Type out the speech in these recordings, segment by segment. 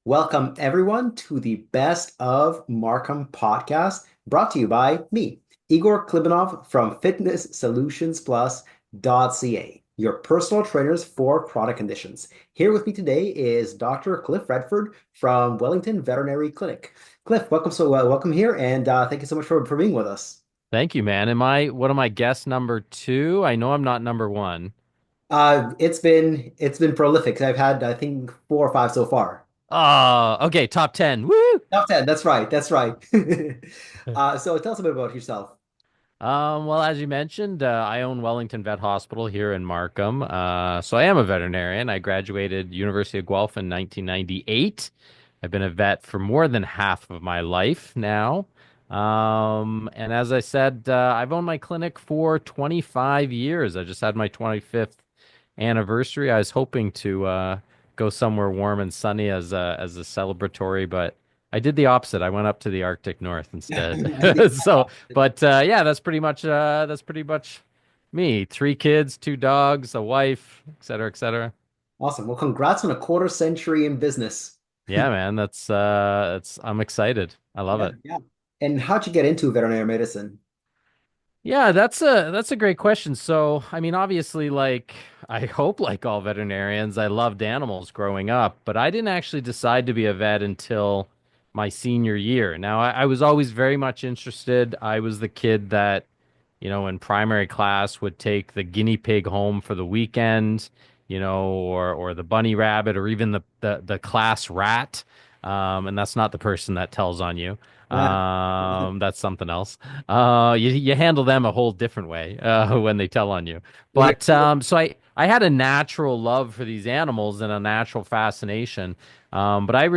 Welcome, everyone, to the Best of Markham podcast, brought to you by me, Igor Klibanov from FitnessSolutionsPlus.ca, your personal trainers for chronic conditions. Here with me today is Dr. Cliff Redford from Wellington Veterinary Clinic. Cliff, welcome here, and thank you so much for being with us. Thank you, man. What am I guess number two? I know I'm not number one. It's been prolific. I've had, I think, four or five so far. Oh, okay, top 10. Woo! Top 10, that's right, that's right. So tell us a bit about yourself. Well, as you mentioned, I own Wellington Vet Hospital here in Markham. So I am a veterinarian. I graduated University of Guelph in 1998. I've been a vet for more than half of my life now. And as I said, I've owned my clinic for 25 years. I just had my 25th anniversary. I was hoping to go somewhere warm and sunny as a celebratory, but I did the opposite. I went up to the Arctic North instead. So, but yeah, that's pretty much me. Three kids, two dogs, a wife, et cetera, et cetera. Awesome. Well, congrats on a quarter century in business. Yeah, man, that's I'm excited. I love Yeah, it. yeah. And how'd you get into veterinary medicine? Yeah, that's a great question. So, I mean, obviously, like I hope like all veterinarians, I loved animals growing up, but I didn't actually decide to be a vet until my senior year. Now, I was always very much interested. I was the kid that, in primary class would take the guinea pig home for the weekend, or the bunny rabbit, or even the class rat. And that's not the person that tells on you. Yeah. That's something else. You handle them a whole different way when they tell on you. When you But so I had a natural love for these animals and a natural fascination. But I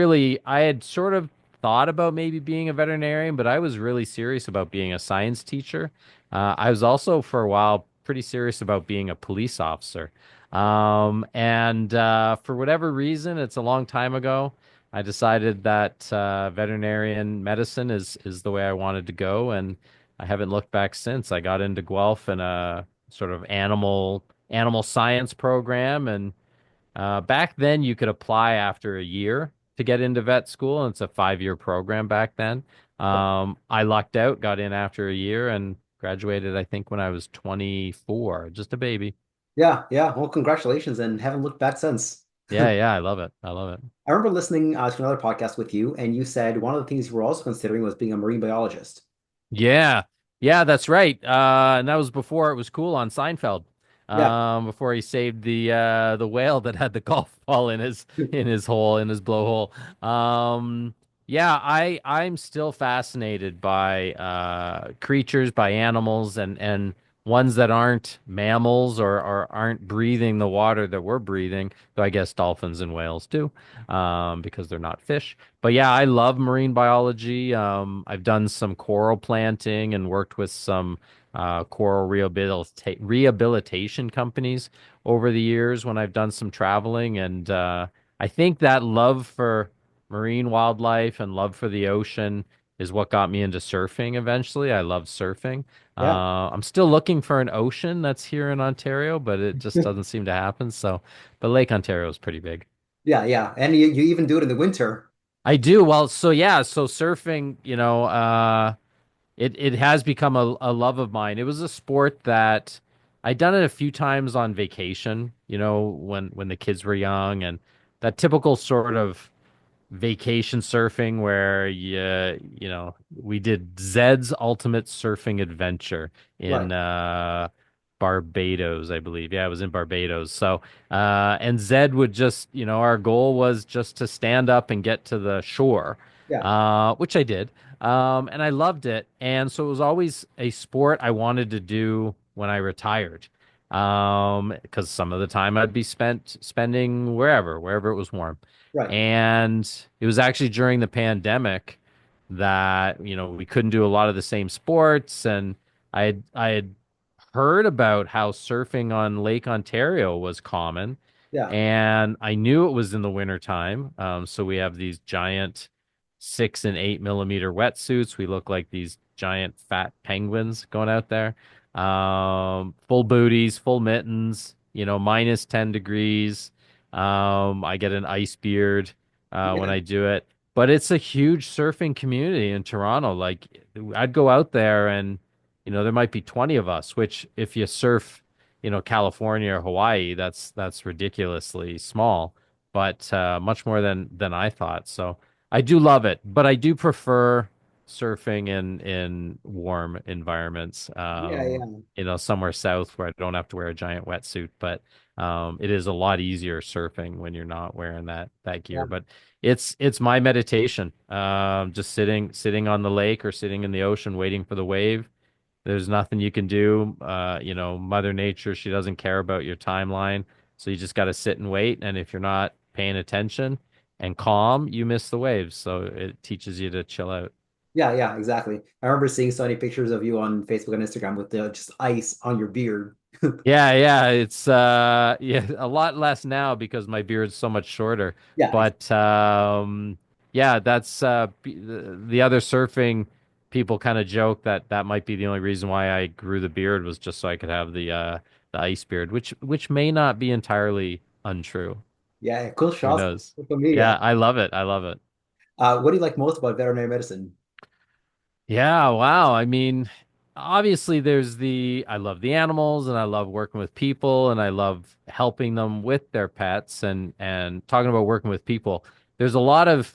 had sort of thought about maybe being a veterinarian, but I was really serious about being a science teacher. I was also for a while pretty serious about being a police officer. And for whatever reason, it's a long time ago. I decided that veterinarian medicine is the way I wanted to go, and I haven't looked back since. I got into Guelph in a sort of animal science program, and back then you could apply after a year to get into vet school, and it's a 5-year program back then. I lucked out, got in after a year, and graduated, I think, when I was 24, just a baby. Yeah, yeah. Well, congratulations, and haven't looked back since. Yeah, yeah, I love it. I love it. I remember listening to another podcast with you, and you said one of the things you were also considering was being a marine biologist. Yeah. Yeah, that's right. And that was before it was cool on Seinfeld. Yeah. Before he saved the whale that had the golf ball in his blowhole. Yeah, I'm still fascinated by creatures, by animals and ones that aren't mammals or aren't breathing the water that we're breathing. Though I guess dolphins and whales do, because they're not fish. But yeah, I love marine biology. I've done some coral planting and worked with some coral rehabilitation companies over the years when I've done some traveling. And I think that love for marine wildlife and love for the ocean is what got me into surfing eventually. I love surfing. Yeah. I'm still looking for an ocean that's here in Ontario, but it just doesn't seem to happen. So, but Lake Ontario is pretty big. Yeah, yeah. And you even do it in the winter. I do. Well, so yeah, so surfing, it has become a love of mine. It was a sport that I'd done it a few times on vacation, when the kids were young, and that typical sort of vacation surfing where we did Zed's Ultimate Surfing Adventure Right. in Barbados, I believe. Yeah, it was in Barbados. So and Zed would just, our goal was just to stand up and get to the shore, Yeah. which I did. And I loved it. And so it was always a sport I wanted to do when I retired. Because some of the time I'd be spending wherever it was warm. Right. And it was actually during the pandemic that, we couldn't do a lot of the same sports. And I had heard about how surfing on Lake Ontario was common. Yeah. And I knew it was in the wintertime. So we have these giant 6 and 8 millimeter wetsuits. We look like these giant fat penguins going out there. Full booties, full mittens, -10 degrees. I get an ice beard. when Yeah. I do it. But it's a huge surfing community in Toronto. Like I'd go out there and, there might be 20 of us, which if you surf, California or Hawaii, that's ridiculously small, but much more than I thought. So I do love it, but I do prefer surfing in warm environments. Yeah, yeah. Somewhere south where I don't have to wear a giant wetsuit, but it is a lot easier surfing when you're not wearing that Yeah. gear. But it's my meditation. Just sitting on the lake or sitting in the ocean waiting for the wave. There's nothing you can do. Mother Nature, she doesn't care about your timeline. So you just got to sit and wait. And if you're not paying attention and calm, you miss the waves. So it teaches you to chill out. Yeah, yeah, exactly. I remember seeing so many pictures of you on Facebook and Instagram with the just ice on your beard. Yeah, yeah, it's yeah, a lot less now because my beard's so much shorter. Yeah, But yeah, that's the other surfing people kind of joke that that might be the only reason why I grew the beard was just so I could have the ice beard, which may not be entirely untrue. yeah, yeah, cool Who shots on knows? social media. Yeah, I love it. I love it. What do you like most about veterinary medicine? Yeah, wow. I mean, obviously I love the animals and I love working with people and I love helping them with their pets and talking about working with people. There's a lot of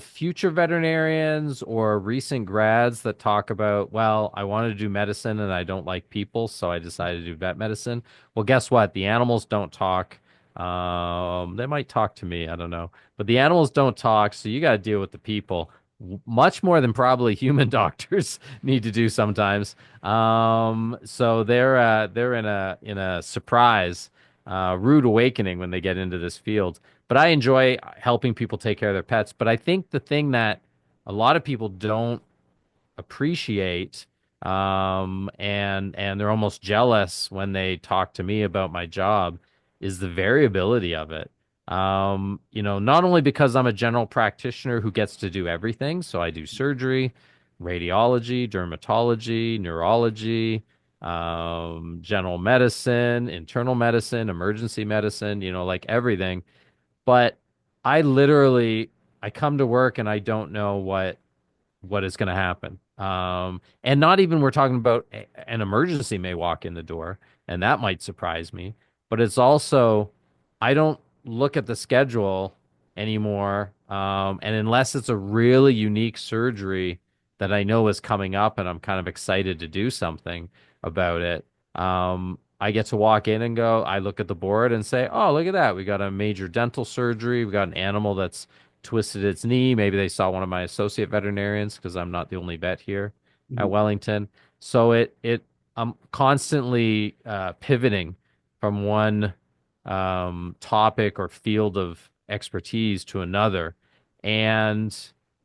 future veterinarians or recent grads that talk about, well, I wanted to do medicine and I don't like people, so I decided to do vet medicine. Well, guess what? The animals don't talk. They might talk to me, I don't know, but the animals don't talk, so you got to deal with the people much more than probably human doctors need to do sometimes. So they're in a surprise, rude awakening when they get into this field. But I enjoy helping people take care of their pets. But I think the thing that a lot of people don't appreciate, and they're almost jealous when they talk to me about my job, is the variability of it. Not only because I'm a general practitioner who gets to do everything, so I do surgery, radiology, dermatology, neurology, general medicine, internal medicine, emergency medicine, like everything. But I literally I come to work and I don't know what is going to happen. And not even we're talking about an emergency may walk in the door, and that might surprise me. But it's also, I don't look at the schedule anymore. And unless it's a really unique surgery that I know is coming up and I'm kind of excited to do something about it, I get to walk in and go, I look at the board and say, oh, look at that. We got a major dental surgery. We got an animal that's twisted its knee. Maybe they saw one of my associate veterinarians because I'm not the only vet here at Mhm. Wellington. So I'm constantly pivoting from one topic or field of expertise to another. And,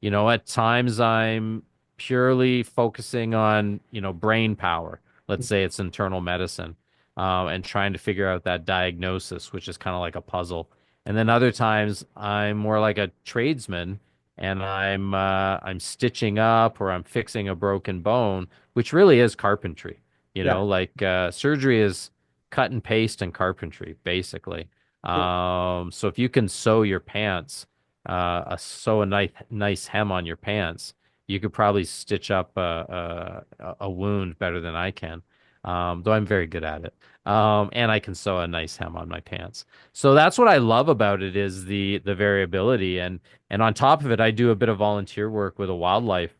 at times I'm purely focusing on, brain power. Let's say it's internal medicine, and trying to figure out that diagnosis, which is kind of like a puzzle. And then other times I'm more like a tradesman and I'm stitching up or I'm fixing a broken bone, which really is carpentry. Yeah. Like surgery is cut and paste and carpentry, basically. So if you can sew your pants, sew a nice hem on your pants, you could probably stitch up a wound better than I can. Though I'm very good at it. And I can sew a nice hem on my pants. So that's what I love about it is the variability and on top of it, I do a bit of volunteer work with a wildlife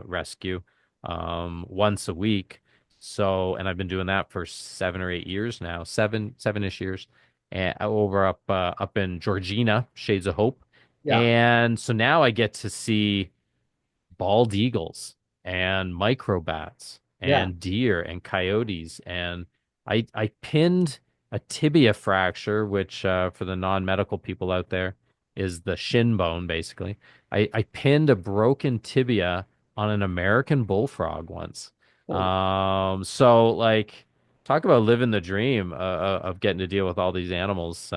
rescue once a week. So and I've been doing that for 7 or 8 years now, seven-ish years, and over up in Georgina, Shades of Hope. Yeah. And so now I get to see bald eagles and microbats Yeah. and deer and coyotes. And I pinned a tibia fracture, which for the non-medical people out there is the shin bone, basically. I pinned a broken tibia on an American bullfrog once. Oh, So like talk about living the dream of getting to deal with all these animals.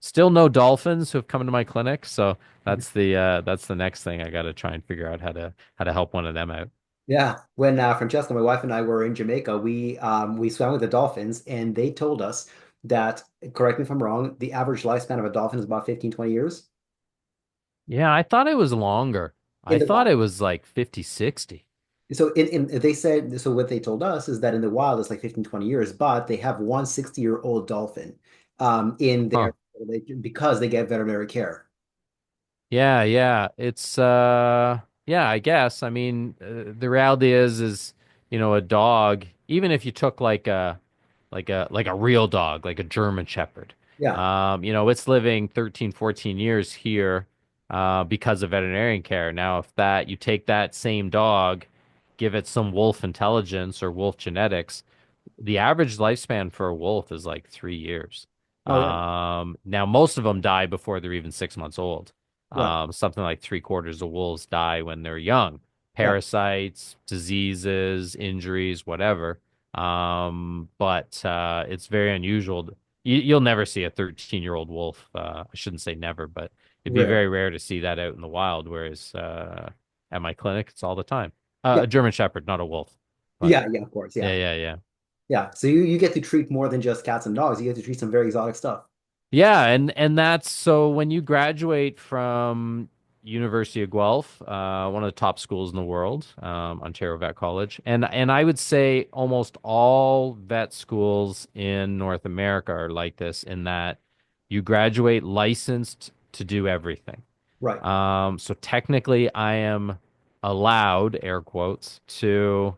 Still no dolphins who have come into my clinic, so that's the next thing I got to try and figure out how to help one of them out. yeah. When Francesca, my wife and I were in Jamaica, we swam with the dolphins, and they told us that, correct me if I'm wrong, the average lifespan of a dolphin is about 15, 20 years. Yeah, I thought it was longer. I in the thought it wild. was like 50, 60. So in they said so what they told us is that in the wild it's like 15, 20 years, but they have one 60-year-old dolphin in Huh. there because they get veterinary care. Yeah, yeah. It's yeah, I guess. I mean, the reality is a dog, even if you took like a real dog, like a German Shepherd. Yeah. It's living 13, 14 years here because of veterinarian care. Now, if that you take that same dog, give it some wolf intelligence or wolf genetics, the average lifespan for a wolf is like 3 years. Oh yeah. Now most of them die before they're even 6 months old. Right. Something like three-quarters of wolves die when they're young. Yeah. Parasites, diseases, injuries, whatever. But it's very unusual. You'll never see a 13-year-old wolf. I shouldn't say never, but it'd be Rare. very rare to see that out in the wild. Whereas at my clinic, it's all the time. Yeah. A German Shepherd, not a wolf. But Yeah. Yeah. Of course. yeah, Yeah. yeah, yeah. Yeah. So you get to treat more than just cats and dogs. You get to treat some very exotic stuff. Yeah, and that's so when you graduate from University of Guelph, one of the top schools in the world, Ontario Vet College, and I would say almost all vet schools in North America are like this in that you graduate licensed to do everything. Right. So technically, I am allowed, air quotes, to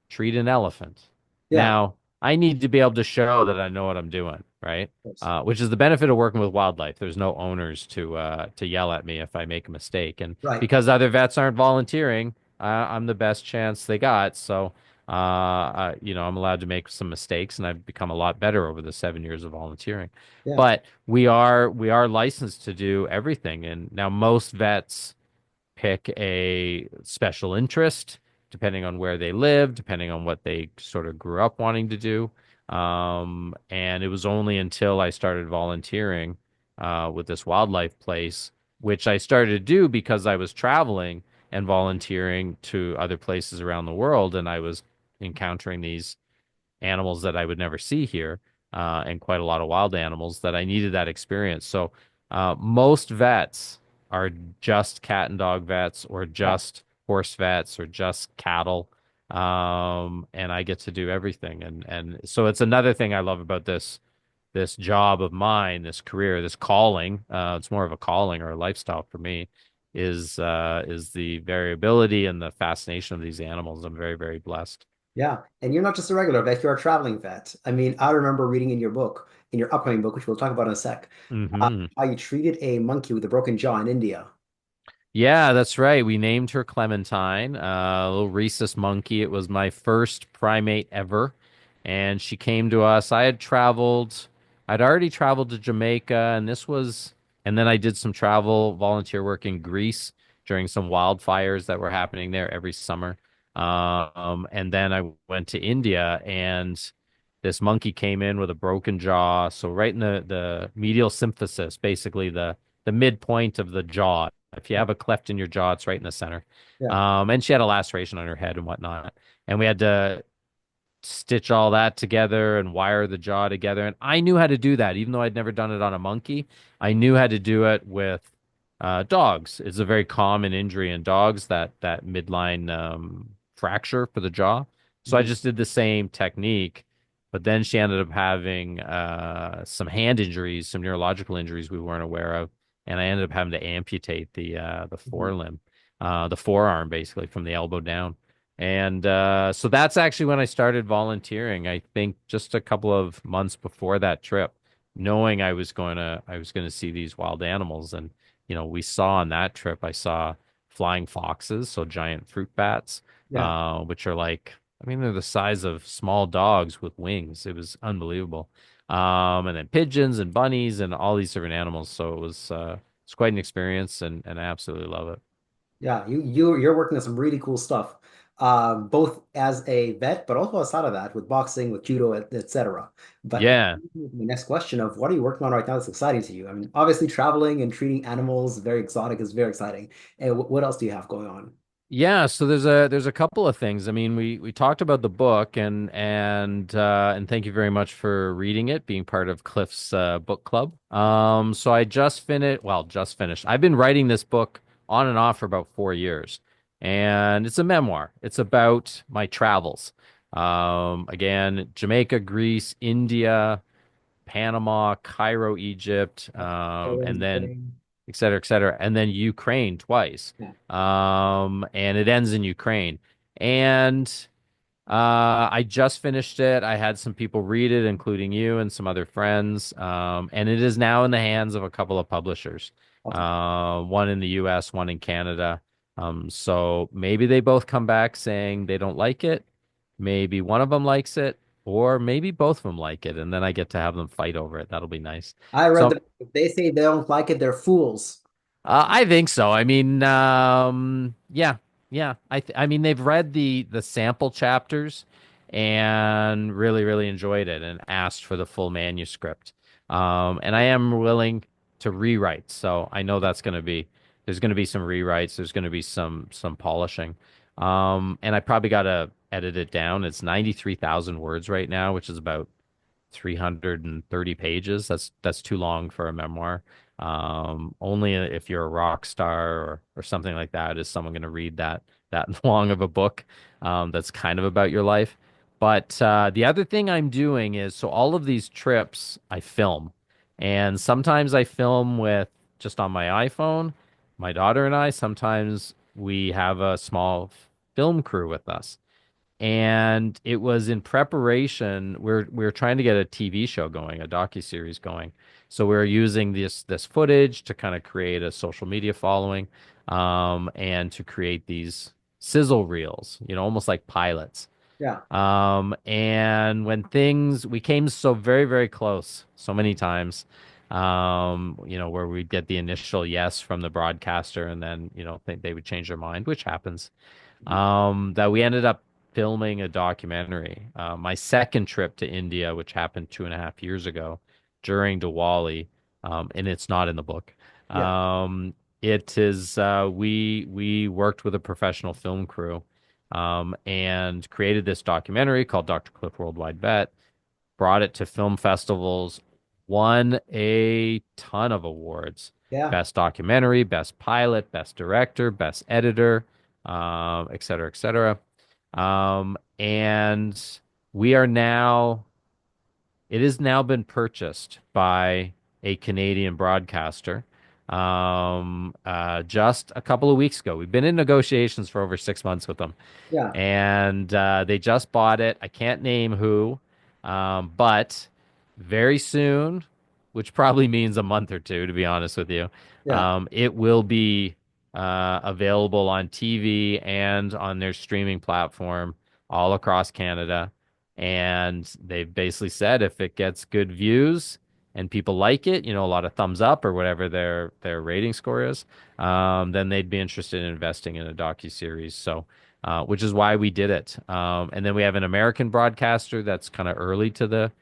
treat an elephant. Yeah. Of Now, I need to be able to show that I know what I'm doing, right? course. Which is the benefit of working with wildlife. There's no owners to yell at me if I make a mistake, and Right. because other vets aren't volunteering, I'm the best chance they got. So, I'm allowed to make some mistakes, and I've become a lot better over the 7 years of volunteering. Yeah. But we are licensed to do everything, and now most vets pick a special interest depending on where they live, depending on what they sort of grew up wanting to do. And it was only until I started volunteering with this wildlife place, which I started to do because I was traveling and volunteering to other places around the world, and I was encountering these animals that I would never see here, and quite a lot of wild animals that I needed that experience. So most vets are just cat and dog vets, or Yeah. just horse vets, or just cattle. And I get to do everything. And so it's another thing I love about this job of mine, this career, this calling. It's more of a calling or a lifestyle for me. Is the variability and the fascination of these animals. I'm very, very blessed. Yeah. And you're not just a regular vet, you're a traveling vet. I mean, I remember reading in your book, in your upcoming book, which we'll talk about in a sec, Hmm. how you treated a monkey with a broken jaw in India. Yeah, that's right. We named her Clementine, a little rhesus monkey. It was my first primate ever, and she came to us. I'd already traveled to Jamaica, and then I did some travel volunteer work in Greece during some wildfires that were happening there every summer. And then I went to India, and this monkey came in with a broken jaw, so right in the medial symphysis, basically the midpoint of the jaw. If you Yeah. have a cleft in your jaw, it's right in the center. Yeah. And she had a laceration on her head and whatnot. And we had to stitch all that together and wire the jaw together. And I knew how to do that, even though I'd never done it on a monkey. I knew how to do it with dogs. It's a very common injury in dogs, that midline fracture for the jaw. So I Mhm. just did the same technique. But then she ended up having some hand injuries, some neurological injuries we weren't aware of, and I ended up having to amputate the Mhm. forelimb, the forearm, basically from the elbow down. And so that's actually when I started volunteering. I think just a couple of months before that trip, knowing I was gonna see these wild animals. And we saw on that trip, I saw flying foxes, so giant fruit bats, Yeah. which are like, I mean, they're the size of small dogs with wings. It was unbelievable. And then pigeons and bunnies and all these different animals. So it's quite an experience, and I absolutely love it. Yeah. You're working on some really cool stuff. Both as a vet, but also outside of that with boxing, with judo, etc. But Yeah. the next question of what are you working on right now that's exciting to you? I mean, obviously traveling and treating animals very exotic is very exciting. And what else do you have going on? Yeah, so there's a couple of things. I mean, we talked about the book and thank you very much for reading it, being part of Cliff's book club. So I just finished. I've been writing this book on and off for about 4 years, and it's a memoir. It's about my travels. Again, Jamaica, Greece, India, Panama, Cairo, Egypt, and then Ukraine. et cetera, et cetera, and then Ukraine twice. Yeah. And it ends in Ukraine. And I just finished it. I had some people read it, including you and some other friends. And it is now in the hands of a couple of publishers, Awesome. one in the US, one in Canada. So maybe they both come back saying they don't like it. Maybe one of them likes it, or maybe both of them like it, and then I get to have them fight over it. That'll be nice. I read So the If they say they don't like it, they're fools. I think so. I mean, yeah, yeah. I mean, they've read the sample chapters and really, really enjoyed it and asked for the full manuscript. And I am willing to rewrite. So I know there's going to be some rewrites. There's going to be some polishing. And I probably got to edit it down. It's 93,000 words right now, which is about 330 pages. That's too long for a memoir. Only if you're a rock star or something like that is someone going to read that long of a book that's kind of about your life. But the other thing I'm doing is so all of these trips I film, and sometimes I film with just on my iPhone, my daughter and I. Sometimes we have a small film crew with us, and it was in preparation. We're trying to get a TV show going, a docuseries going. So we're using this footage to kind of create a social media following, and to create these sizzle reels, almost like pilots. Yeah. And when we came so very, very close, so many times, where we'd get the initial yes from the broadcaster, and then, think they would change their mind, which happens, that we ended up filming a documentary. My second trip to India, which happened 2.5 years ago during Diwali, and it's not in the book. Yeah. It is we worked with a professional film crew, and created this documentary called Dr. Cliff Worldwide Vet. Brought it to film festivals, won a ton of awards. Yeah. Best documentary, best pilot, best director, best editor, et cetera, et cetera. And we are now, it has now been purchased by a Canadian broadcaster. Just a couple of weeks ago. We've been in negotiations for over 6 months with them, Yeah. and they just bought it. I can't name who, but very soon, which probably means a month or two, to be honest with you, Yeah. it will be available on TV and on their streaming platform all across Canada. And they've basically said if it gets good views and people like it, a lot of thumbs up or whatever their rating score is, then they'd be interested in investing in a docuseries. So, which is why we did it. And then we have an American broadcaster that's kind of early to the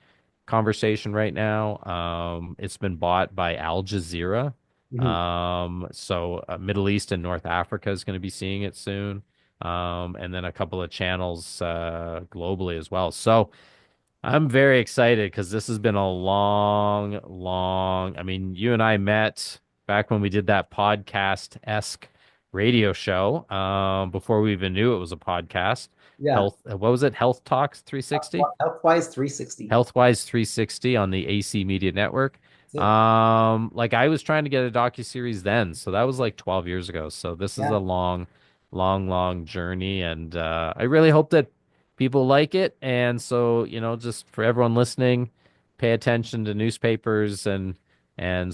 conversation right now. It's been bought by Al Jazeera. Mhm. So Middle East and North Africa is going to be seeing it soon. And then a couple of channels globally as well. So I'm very excited because this has been a long, long. I mean, you and I met back when we did that podcast-esque radio show, before we even knew it was a podcast. Yeah. What was it? Health Talks 360? Health-wise 360. Healthwise 360 on the AC Media Network. That's it. Like I was trying to get a docuseries then, so that was like 12 years ago. So this is Yeah. a long, long, long journey, and I really hope that people like it. And so, just for everyone listening, pay attention to newspapers and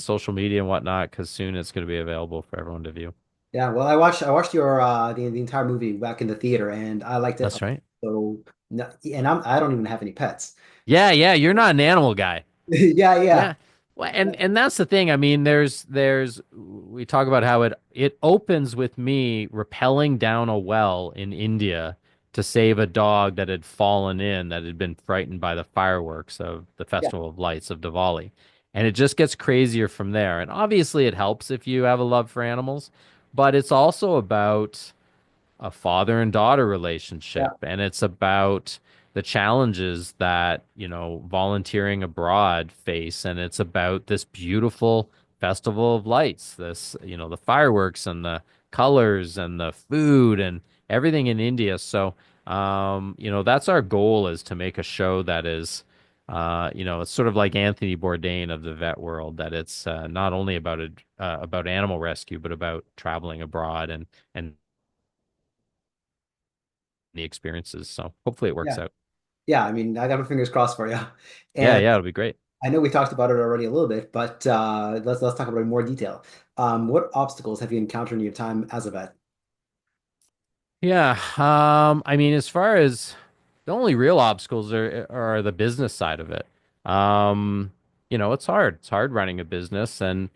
social media and whatnot, because soon it's going to be available for everyone to view. Yeah. Well, I watched your the entire movie back in the theater, and I liked it. That's right. So, no, and I don't even have any pets. Yeah, yeah, you're not an animal guy. Yeah. Yeah. Yeah. Well, and that's the thing. I mean, there's we talk about how it opens with me rappelling down a well in India to save a dog that had fallen in, that had been frightened by the fireworks of the Yeah. Festival of Lights of Diwali. And it just gets crazier from there. And obviously it helps if you have a love for animals, but it's also about a father and daughter Yeah. relationship, and it's about the challenges that, volunteering abroad face, and it's about this beautiful festival of lights, this, the fireworks and the colors and the food and everything in India. So, that's our goal, is to make a show that is, it's sort of like Anthony Bourdain of the vet world, that it's not only about animal rescue, but about traveling abroad and the experiences. So hopefully it works Yeah. out. Yeah. I mean, I got my fingers crossed for you. Yeah, And yeah, it'll be great. I know we talked about it already a little bit, but let's talk about it in more detail. What obstacles have you encountered in your time as a vet? Yeah, I mean, as far as the only real obstacles are the business side of it. Um, it's hard. It's hard running a business, and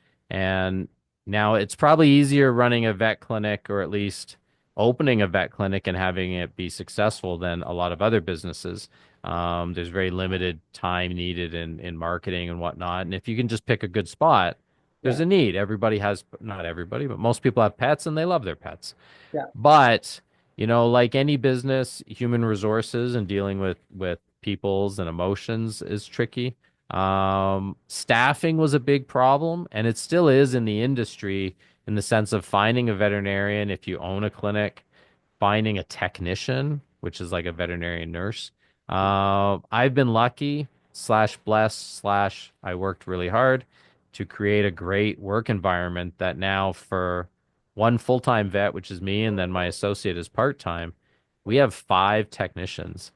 now it's probably easier running a vet clinic, or at least opening a vet clinic and having it be successful, than a lot of other businesses. There's very limited time needed in marketing and whatnot, and if you can just pick a good spot, there's Yeah. a need. Everybody has, not everybody, but most people have pets and they love their pets. Yeah. But, like any business, human resources and dealing with peoples and emotions is tricky. Staffing was a big problem, and it still is in the industry, in the sense of finding a veterinarian if you own a clinic, finding a technician, which is like a veterinarian nurse. I've been lucky slash blessed slash I worked really hard to create a great work environment that now, for one full-time vet, which is me, and then my associate is part-time, we have five technicians,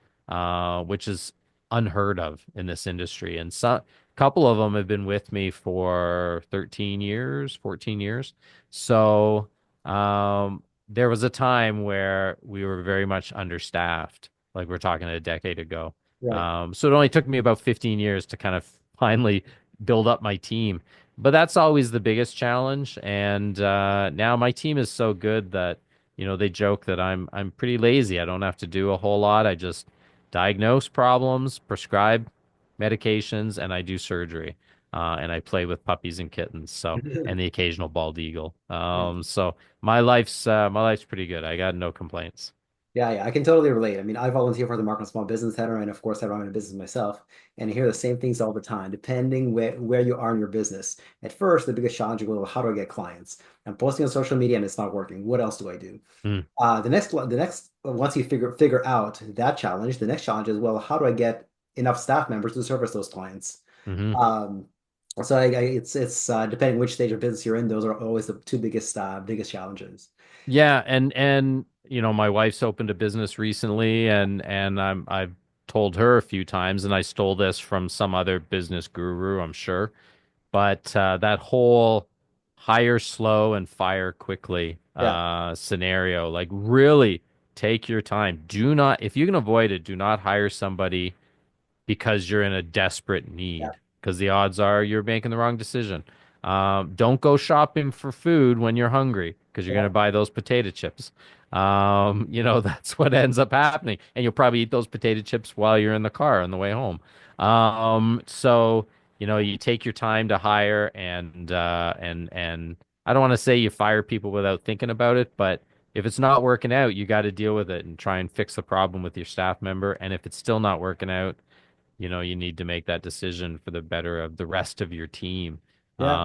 which is unheard of in this industry. And so, a couple of them have been with me for 13 years, 14 years. So, there was a time where we were very much understaffed, like we're talking a decade ago. Right. So it only took me about 15 years to kind of finally build up my team. But that's always the biggest challenge. And now my team is so good that, they joke that I'm pretty lazy. I don't have to do a whole lot. I just diagnose problems, prescribe medications, and I do surgery. And I play with puppies and kittens, and the occasional bald eagle. So my life's pretty good. I got no complaints. Yeah, yeah, I can totally relate. I mean, I volunteer for the Markham Small Business Center, and of course, I run a business myself. And I hear the same things all the time, depending where you are in your business. At first, the biggest challenge is, well, how do I get clients? I'm posting on social media and it's not working. What else do I do? Mm, The next, once you figure out that challenge, the next challenge is, well, how do I get enough staff members to service those clients? hmm Um, so it's depending which stage of business you're in, those are always the two biggest challenges. Yeah, and my wife's opened a business recently, and I've told her a few times, and I stole this from some other business guru, I'm sure. But that whole hire slow and fire quickly Yeah, scenario, like, really take your time. Do not, if you can avoid it, do not hire somebody because you're in a desperate yeah, need, because the odds are you're making the wrong decision. Don't go shopping for food when you're hungry, because you're going yeah, to buy those potato chips. That's what ends up happening. And you'll probably eat those potato chips while you're in the car on the way home. So, you take your time to hire, and I don't want to say you fire people without thinking about it, but if it's not working out, you got to deal with it and try and fix the problem with your staff member. And if it's still not working out, you need to make that decision for the better of the rest of your team. yeah.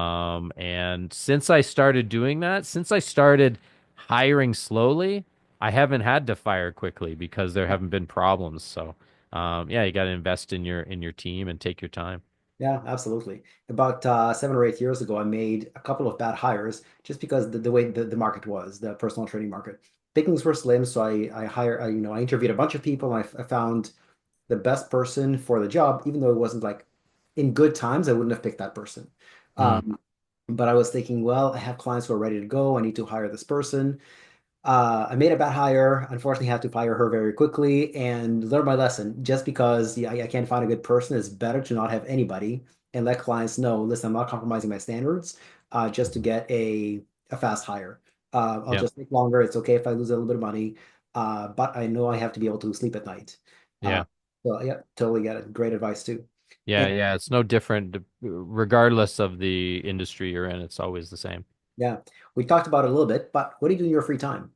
And since I started doing that, since I started hiring slowly, I haven't had to fire quickly because there haven't been problems. So, yeah, you got to invest in your team and take your time. Yeah, absolutely. About 7 or 8 years ago, I made a couple of bad hires just because the way the market was, the personal training market. Pickings were slim, so I interviewed a bunch of people and I found the best person for the job, even though it wasn't like in good times, I wouldn't have picked that person. Mm, Um, but I was thinking, well, I have clients who are ready to go. I need to hire this person. I made a bad hire. Unfortunately, had to fire her very quickly and learned my lesson. Just because yeah, I can't find a good person, it's better to not have anybody and let clients know, listen, I'm not compromising my standards just to get a fast hire. I'll yeah, just take longer. It's okay if I lose a little bit of money, but I know I have to be able to sleep at night. Uh, yeah, so yeah, totally get it. Great advice too. yeah, And yeah. It's no different, regardless of the industry you're in. It's always the same. yeah, we talked about it a little bit, but what do you do in your free time?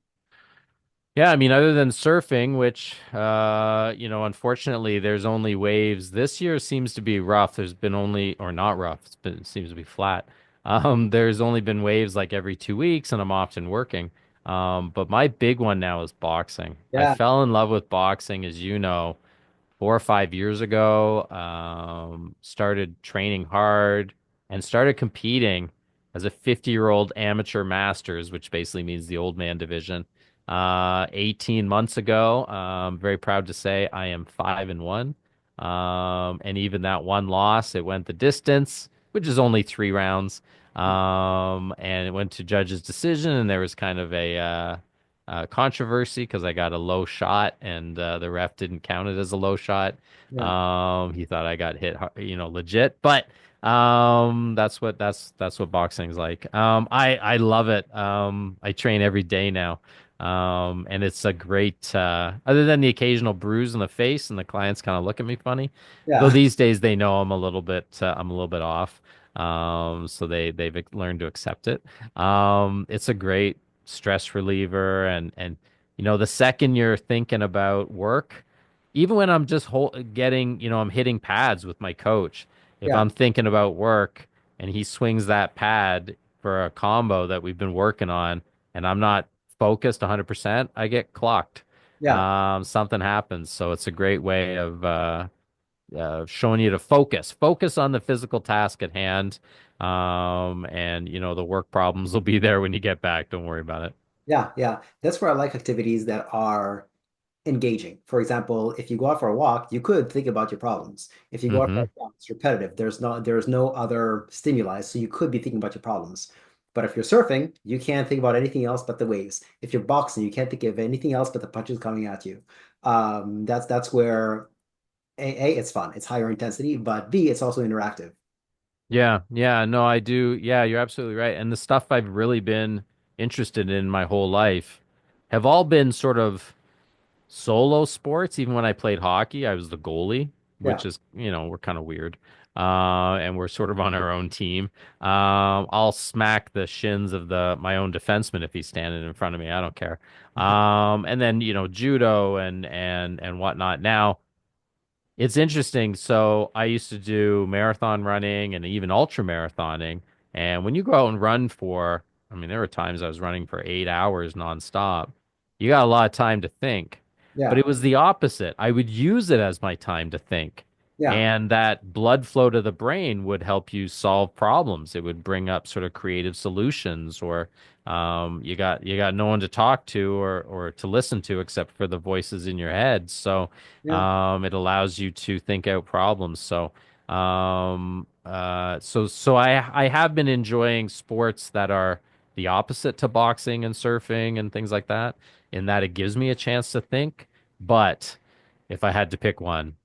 Yeah, I mean, other than surfing, which, unfortunately, there's only waves. This year seems to be rough. There's been only, or not rough. It seems to be flat. There's only been waves like every 2 weeks, and I'm often working. But my big one now is boxing. I Yeah, fell in love with boxing, as you know, 4 or 5 years ago. Started training hard and started competing as a 50-year-old amateur masters, which basically means the old man division. 18 months ago, very proud to say I am 5-1. And even that one loss, it went the distance, which is only 3 rounds. And it went to judge's decision, and there was kind of a controversy because I got a low shot and the ref didn't count it as a low shot. yeah, He thought I got hit, legit, but that's what boxing's like. I love it. I train every day now. And it's a great, other than the occasional bruise in the face and the clients kind of look at me funny, though yeah, these days they know I'm a little bit off. So they've learned to accept it. It's a great stress reliever, and the second you're thinking about work, even when I'm just getting, I'm hitting pads with my coach. If yeah, I'm thinking about work and he swings that pad for a combo that we've been working on, and I'm not focused 100%, I get clocked. yeah, Something happens. So it's a great way of showing you to focus on the physical task at hand. And the work problems will be there when you get back. Don't worry about it. yeah, yeah. That's where I like activities that are engaging. For example, if you go out for a walk, you could think about your problems. If you go out for a Hmm. walk, it's repetitive. There's no other stimuli, so you could be thinking about your problems. But if you're surfing, you can't think about anything else but the waves. If you're boxing, you can't think of anything else but the punches coming at you. That's where A, it's fun. It's higher intensity, but B, it's also interactive. Yeah, yeah, no, I do. Yeah, you're absolutely right. And the stuff I've really been interested in my whole life have all been sort of solo sports. Even when I played hockey, I was the goalie, Yeah. which is, we're kind of weird. And we're sort of on our own team. I'll smack the shins of the my own defenseman if he's standing in front of me. I don't care. And then, judo and whatnot. Now, it's interesting. So I used to do marathon running and even ultra marathoning. And when you go out and run for, I mean, there were times I was running for 8 hours nonstop. You got a lot of time to think. But Yeah. it was the opposite. I would use it as my time to think. Yeah. And that blood flow to the brain would help you solve problems. It would bring up sort of creative solutions, or you got no one to talk to or to listen to except for the voices in your head. So Yeah. it allows you to think out problems. So I have been enjoying sports that are the opposite to boxing and surfing and things like that, in that it gives me a chance to think. But if I had to pick one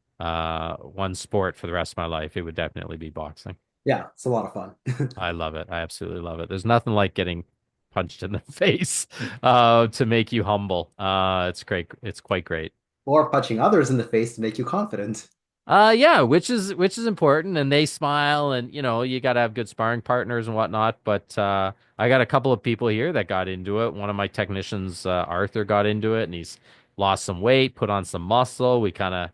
sport for the rest of my life, it would definitely be boxing. Yeah. It's a lot of fun. I love it. I absolutely love it. There's nothing like getting punched in the face to make you humble. It's great. It's quite great. Or punching others in the face to make you confident. Yeah, which is important, and they smile, and you got to have good sparring partners and whatnot. But I got a couple of people here that got into it. One of my technicians, Arthur, got into it, and he's lost some weight, put on some muscle. We kind of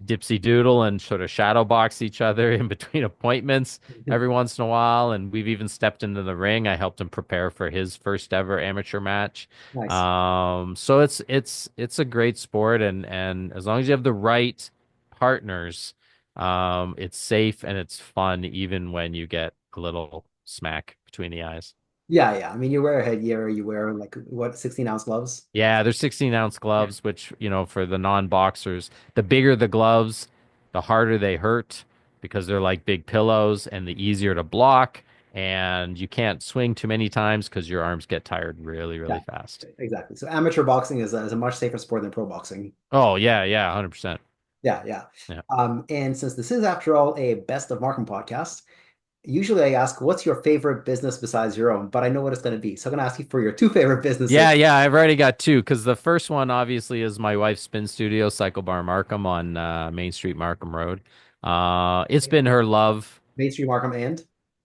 dipsy doodle and sort of shadow box each other in between appointments every once in a while. And we've even stepped into the ring. I helped him prepare for his first ever amateur match. Nice. So it's a great sport, and as long as you have the right partners, it's safe and it's fun, even when you get a little smack between the eyes. Yeah, yeah. I mean, you wear a headgear, you wear like what, 16-ounce gloves? Yeah, they're 16-ounce Yeah. gloves, which, for the non-boxers, the bigger the gloves, the harder they hurt because they're like big pillows and the easier to block. And you can't swing too many times because your arms get tired really, really Yeah, fast. exactly. So amateur boxing is a much safer sport than pro boxing. Oh, yeah, yeah, 100%. Yeah, yeah. Yeah. And since this is, after all, a best of Markham podcast, usually I ask, what's your favorite business besides your own? But I know what it's going to be. So I'm going to ask you for your two favorite businesses. Yeah, yeah, I've already got two because the first one obviously is my wife's spin studio, Cycle Bar Markham on Main Street, Markham Road. It's been her love, Main Street Markham and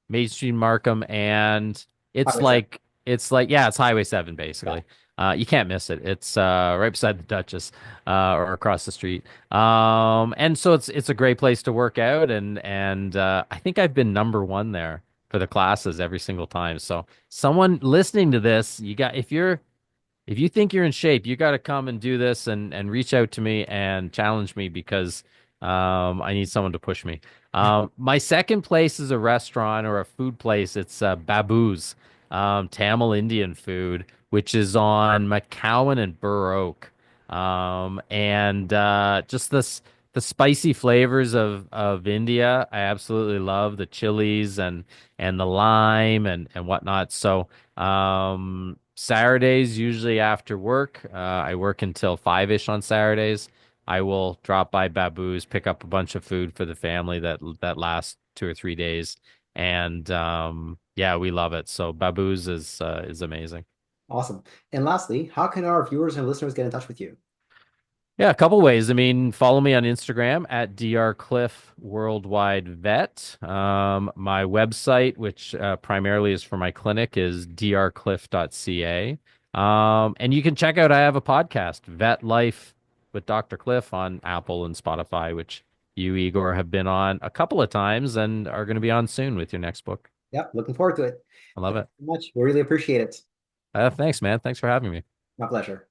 Main Street Markham, and it's Highway 7. like It's like, yeah, it's Highway 7 Yeah. basically. You can't miss it. It's right beside the Duchess, or across the street. And so it's a great place to work out, and I think I've been number one there for the classes every single time. So someone listening to this, if you think you're in shape, you got to come and do this and reach out to me and challenge me because I need someone to push me. My second place is a restaurant or a food place. It's Babu's, Tamil Indian food, which is on McCowan and Burr Oak. And just the spicy flavors of India, I absolutely love the chilies and the lime and whatnot. So Saturdays, usually after work, I work until 5-ish on Saturdays. I will drop by Babu's, pick up a bunch of food for the family that lasts 2 or 3 days, and yeah, we love it. So Babu's is amazing. Awesome. And lastly, how can our viewers and listeners get in touch with you? Yeah, a couple ways. I mean, follow me on Instagram at drcliff worldwide vet. My website, which primarily is for my clinic, is drcliff.ca. And you can check out, I have a podcast, Vet Life with Dr. Cliff, on Apple and Spotify, which you, Igor, have been on a couple of times and are going to be on soon with your next book. Yeah, looking forward to it. I love Thank it. you so much. We really appreciate it. Thanks, man. Thanks for having me. My pleasure.